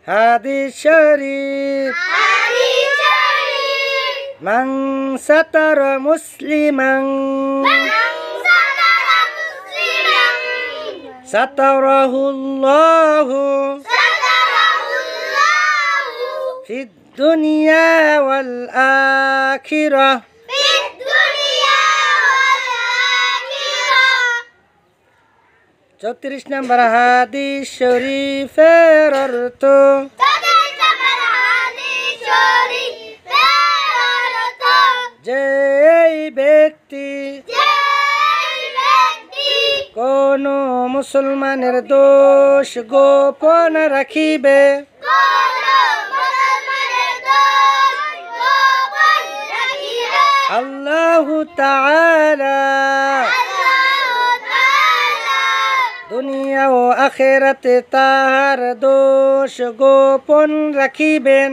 হাদিস শরীফ মান সাতারা মুসলিমান সাতারাহুল্লাহু ফিদ দুনিয়া ওয়াল আখিরাহ। 34 নম্বর হাদিস শরীফের অর্থ যেই ব্যক্তি কোন মুসলমানের দোষ গোপন রাখিবে আল্লাহু তাআলা দুনিয়া ও আখিরাতে তাহার দোষ গোপন রাখিবেন।